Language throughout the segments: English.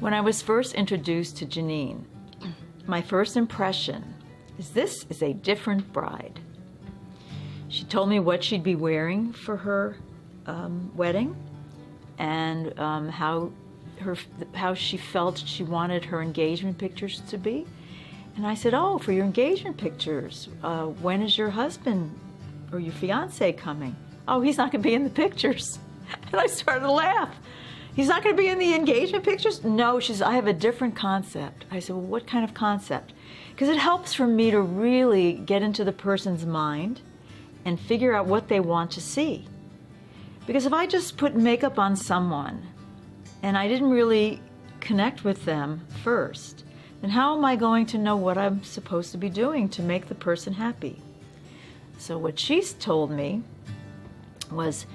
When I was first introduced to Janine, my first impression is this is a different bride. She told me what she'd be wearing for her wedding, and how she felt she wanted her engagement pictures to be. And I said, oh, for your engagement pictures, when is your husband or your fiance coming? Oh, he's not going to be in the pictures. And I started to laugh. He's not going to be in the engagement pictures? No, she says, I have a different concept. I said, well, what kind of concept? Because it helps for me to really get into the person's mind and figure out what they want to see. Because if I just put makeup on someone and I didn't really connect with them first, then how am I going to know what I'm supposed to be doing to make the person happy? So what she's told me was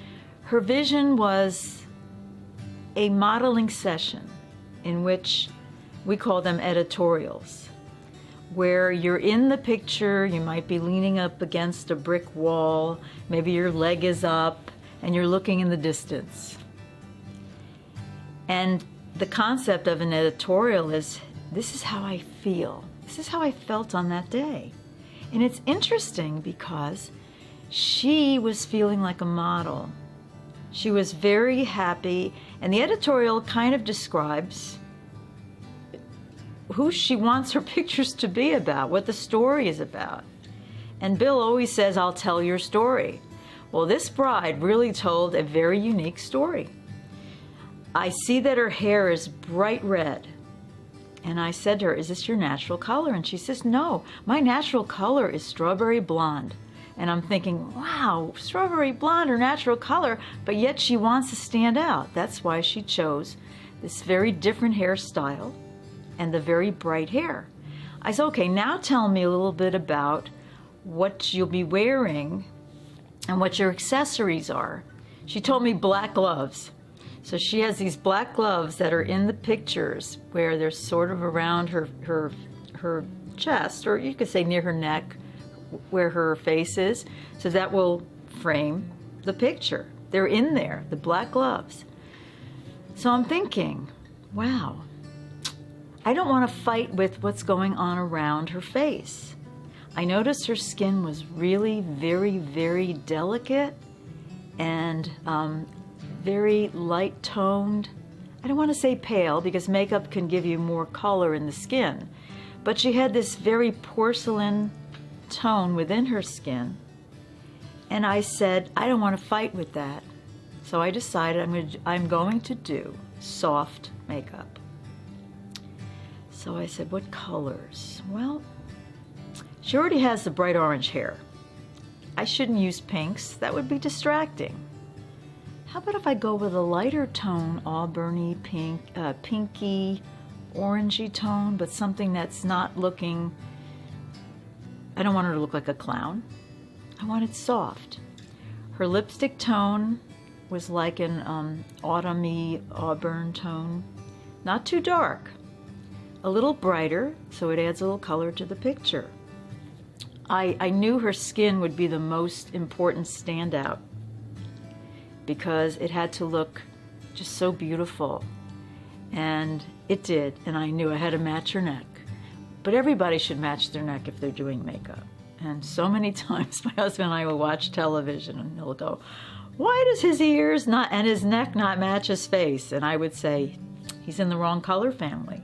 her vision was a modeling session in which we call them editorials, where you're in the picture, you might be leaning up against a brick wall, maybe your leg is up, and you're looking in the distance. And the concept of an editorial is, this is how I feel. This is how I felt on that day. And it's interesting because she was feeling like a model. She was very happy, and the editorial kind of describes who she wants her pictures to be about, what the story is about. And Bill always says, I'll tell your story. Well, this bride really told a very unique story. I see that her hair is bright red. And I said to her, is this your natural color? And she says, no, my natural color is strawberry blonde. And I'm thinking, wow, strawberry blonde, her natural color, but yet she wants to stand out. That's why she chose this very different hairstyle and the very bright hair. I said, okay, now tell me a little bit about what you'll be wearing and what your accessories are. She told me black gloves. So she has these black gloves that are in the pictures where they're sort of around her chest, or you could say near her neck, where her face is, so that will frame the picture. They're in there, the black gloves. So I'm thinking, wow, I don't want to fight with what's going on around her face. I noticed her skin was really very, very delicate and very light toned. I don't want to say pale because makeup can give you more color in the skin, but she had this very porcelain tone within her skin, and I said, I don't want to fight with that. So I decided I'm going to do soft makeup. So I said, what colors? Well, she already has the bright orange hair. I shouldn't use pinks, that would be distracting. How about if I go with a lighter tone, auburny, pink, pinky, orangey tone, but something that's not looking, I don't want her to look like a clown. I want it soft. Her lipstick tone was like an autumny auburn tone. Not too dark. A little brighter, so it adds a little color to the picture. I knew her skin would be the most important standout because it had to look just so beautiful. And it did, and I knew I had to match her neck. But everybody should match their neck if they're doing makeup. And so many times my husband and I will watch television and he'll go, why does his ears not and his neck not match his face? And I would say, he's in the wrong color family.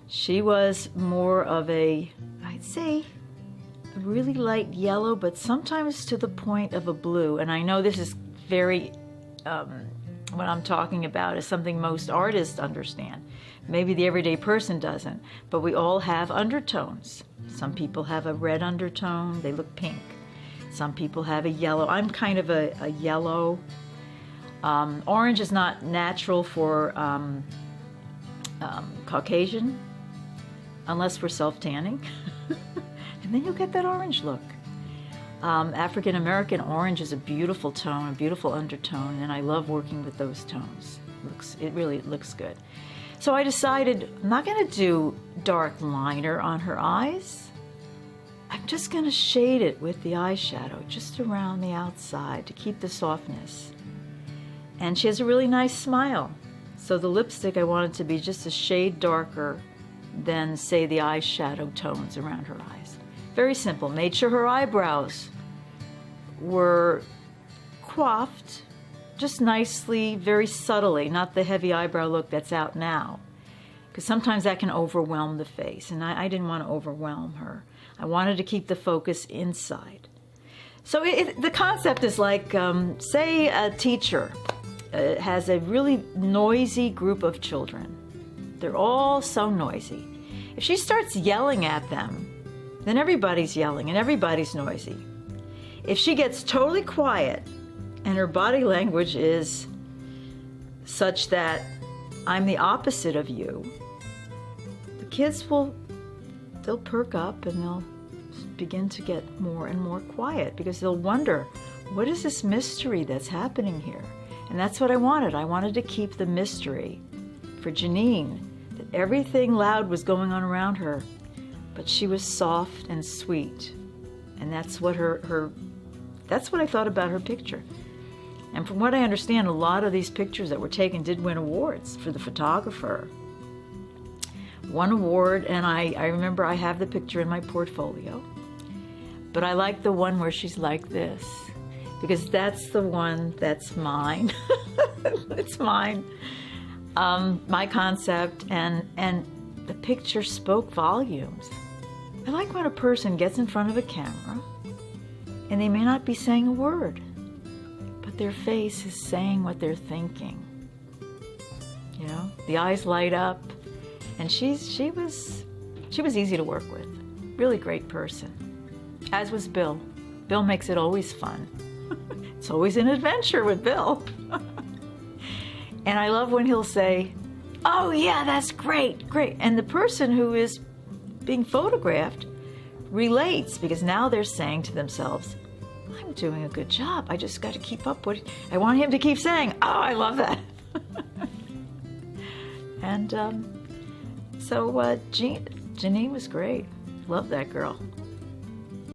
She was more of a, I'd say, a really light yellow, but sometimes to the point of a blue. And I know this is very, what I'm talking about is something most artists understand. Maybe the everyday person doesn't, but we all have undertones. Some people have a red undertone, they look pink. Some people have a yellow. I'm kind of a yellow. Orange is not natural for Caucasian, unless we're self-tanning. And then you'll get that orange look. African American orange is a beautiful tone, a beautiful undertone, and I love working with those tones. It really looks good. So I decided I'm not going to do dark liner on her eyes. I'm just going to shade it with the eyeshadow just around the outside to keep the softness. And she has a really nice smile. So the lipstick I wanted to be just a shade darker than, say, the eyeshadow tones around her eyes. Very simple. Made sure her eyebrows were coiffed just nicely, very subtly, not the heavy eyebrow look that's out now. Because sometimes that can overwhelm the face, and I didn't want to overwhelm her. I wanted to keep the focus inside. So the concept is like, say a teacher has a really noisy group of children. They're all so noisy. If she starts yelling at them, then everybody's yelling and everybody's noisy. If she gets totally quiet and her body language is such that I'm the opposite of you, the kids they'll perk up and they'll begin to get more and more quiet because they'll wonder, what is this mystery that's happening here? And that's what I wanted. I wanted to keep the mystery for Janine, that everything loud was going on around her, but she was soft and sweet. And that's what that's what I thought about her picture. And from what I understand, a lot of these pictures that were taken did win awards for the photographer. One award, and I remember I have the picture in my portfolio, but I like the one where she's like this, because that's the one that's mine. It's mine. My concept, and the picture spoke volumes. I like when a person gets in front of a camera and they may not be saying a word, but their face is saying what they're thinking. You know, the eyes light up, and she was easy to work with. Really great person. As was Bill. Bill makes it always fun. It's always an adventure with Bill. And I love when he'll say, "Oh yeah, that's great, great." And the person who is being photographed relates, because now they're saying to themselves, "I'm doing a good job. I just got to keep up with it." I want him to keep saying, "Oh, I love that." And so Janine was great. Love that girl.